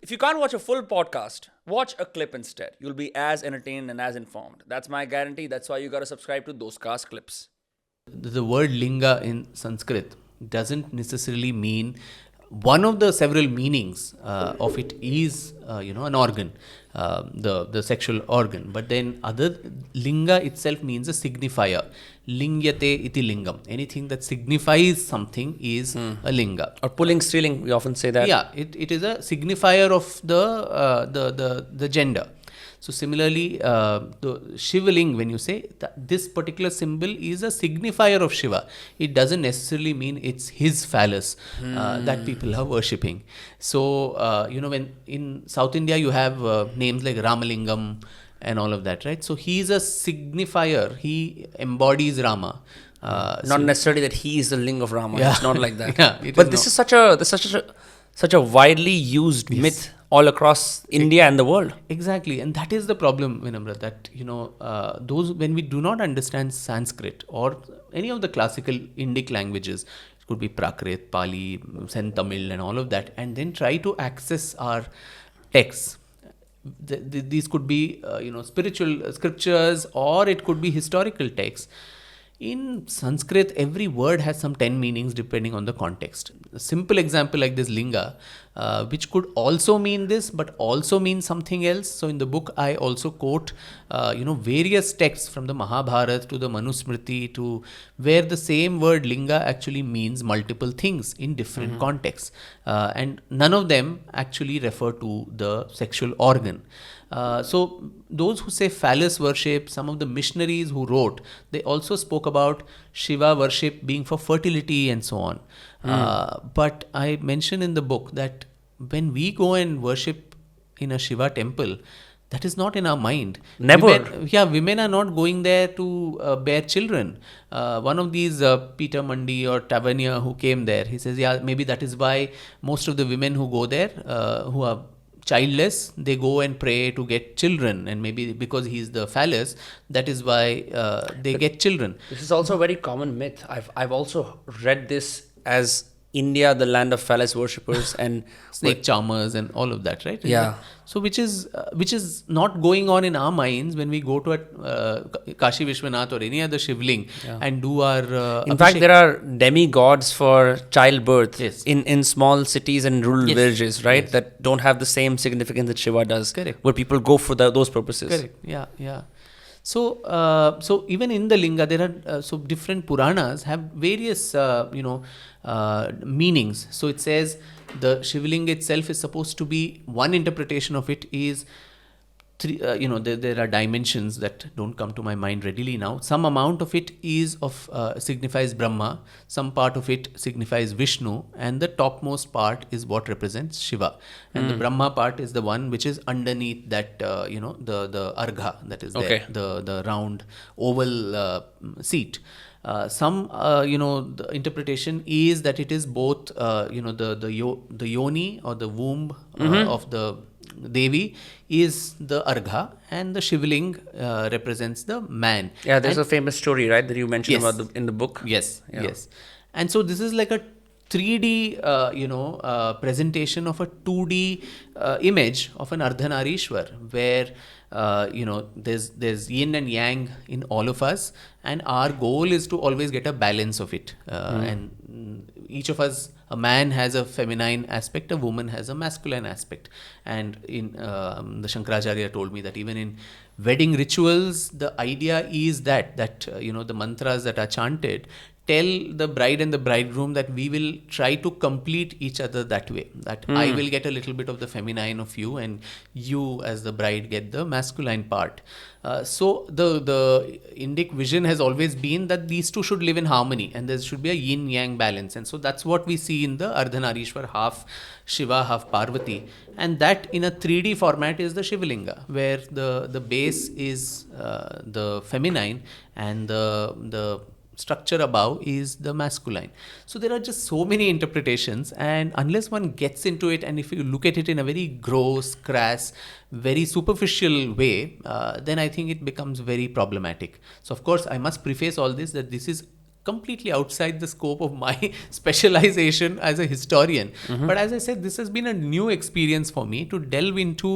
If you can't watch a full podcast, watch a clip instead. You'll be as entertained and as informed. That's my guarantee. That's why you gotta subscribe to Dostcast Clips. The word linga in Sanskrit doesn't necessarily mean one of the several meanings of it is an organ, the sexual organ. But then other linga itself means a signifier. Lingyate iti lingam. Anything that signifies something is a linga. Or pulling, stealing, we often say that. Yeah, it is a signifier of the gender. So similarly, the Shivaling, when you say that this particular symbol is a signifier of Shiva, it doesn't necessarily mean it's his phallus that people are worshipping. So, when in South India you have names like Ramalingam and all of that, right? So he's a signifier. He embodies Rama. Not necessarily that he is the Ling of Rama. Yeah. It's not like that. Yeah, but this is such a widely used myth all across India and the world. Exactly, and that is the problem, Vinamra, that those when we do not understand Sanskrit or any of the classical Indic languages, it could be Prakrit, Pali, Sen Tamil, and all of that, and then try to access our texts. These could be spiritual scriptures, or it could be historical texts. In Sanskrit, every word has some 10 meanings depending on the context. A simple example like this linga, which could also mean this but also mean something else. So in the book, I also quote, various texts from the Mahabharata to the Manusmriti to where the same word linga actually means multiple things in different contexts. And none of them actually refer to the sexual organ. So those who say phallus worship, some of the missionaries who wrote, they also spoke about Shiva worship being for fertility and so on. But I mention in the book that when we go and worship in a Shiva temple, that is not in our mind. Never. Women are not going there to bear children. One of these, Peter Mandi or Tavernier who came there, he says, maybe that is why most of the women who go there, who are childless, they go and pray to get children, and maybe because he's the phallus, that is why they get children. This is also a very common myth. I've also read this as India, the land of phallus worshippers and Snake charmers and all of that, right? Yeah. So which is not going on in our minds when we go to a Kashi Vishwanath or any other Shivling and do our. In fact, there are demigods for childbirth Yes. in small cities and rural villages, right? Yes. That don't have the same significance that Shiva does. Correct. Where people go for those purposes. Correct. Yeah. So even in the linga, there are different Puranas have various meanings. So it says the Shivlinga itself is supposed to be, one interpretation of it is three. There are dimensions that don't come to my mind readily now. Some amount of it signifies Brahma, some part of it signifies Vishnu, and the topmost part is what represents Shiva. And the Brahma part is the one which is underneath that, the argha that is there, the round oval seat. The interpretation is that it is both, the yoni or the womb of the Devi is the argha, and the Shivling represents the man. Yeah, there's a famous story, right, that you mentioned about in the book. Yes. And so this is like a 3D, presentation of a 2D image of an Ardhanarishwar, where there's yin and yang in all of us, and our goal is to always get a balance of it. And each of us, a man has a feminine aspect, a woman has a masculine aspect. And in the Shankaracharya told me that even in wedding rituals, the idea is that the mantras that are chanted tell the bride and the bridegroom that we will try to complete each other that way. That I will get a little bit of the feminine of you, and you as the bride get the masculine part. So the Indic vision has always been that these two should live in harmony, and there should be a yin-yang balance. And so that's what we see in the Ardhanarishwar, half Shiva, half Parvati. And that in a 3D format is the Shivlinga, where the base is the feminine, and the structure above is the masculine. So there are just so many interpretations, and unless one gets into it, and if you look at it in a very gross, crass, very superficial way, then I think it becomes very problematic. So of course I must preface all this that this is completely outside the scope of my specialization as a historian. But as I said, this has been a new experience for me to delve into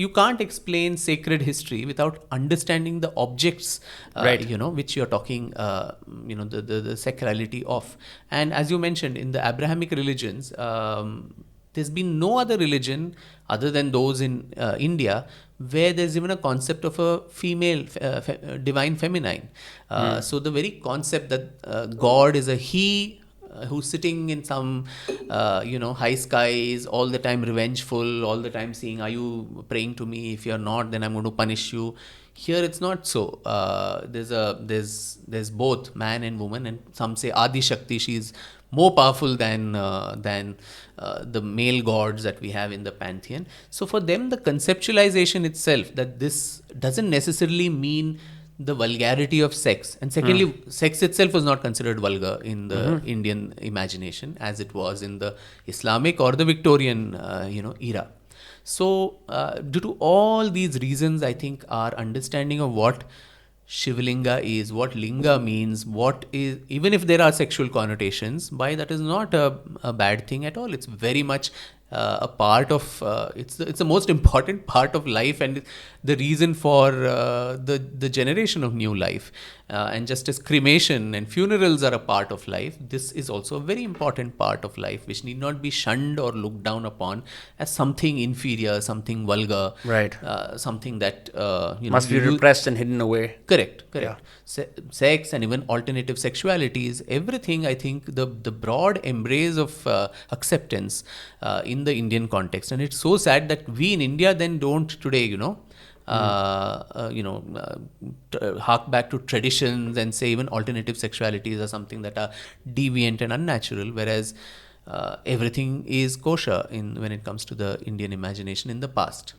you can't explain sacred history without understanding the objects, Right. which you're talking, the sacrality of. And as you mentioned, in the Abrahamic religions, there's been no other religion other than those in India where there's even a concept of a female, divine feminine. So the very concept that God is a he who's sitting in some, high skies, all the time revengeful, all the time saying, "Are you praying to me? If you're not, then I'm going to punish you." Here it's not so. There's both man and woman, and some say Adi Shakti. She's more powerful than the male gods that we have in the pantheon. So for them, the conceptualization itself that this doesn't necessarily mean the vulgarity of sex, and secondly, sex itself was not considered vulgar in the Indian imagination as it was in the Islamic or the Victorian era. So due to all these reasons, I think our understanding of what Shivlinga is, what Linga means, what is, even if there are sexual connotations, why that is not a bad thing at all. It's very much a part of, it's the most important part of life and the reason for the generation of new life. And just as cremation and funerals are a part of life, this is also a very important part of life, which need not be shunned or looked down upon as something inferior, something vulgar, Right. something that Must be repressed and hidden away. Correct. Sex and even alternative sexualities, everything, I think the broad embrace of acceptance in the Indian context. And it's so sad that we in India then don't today, hark back to traditions and say even alternative sexualities are something that are deviant and unnatural, whereas everything is kosher when it comes to the Indian imagination in the past.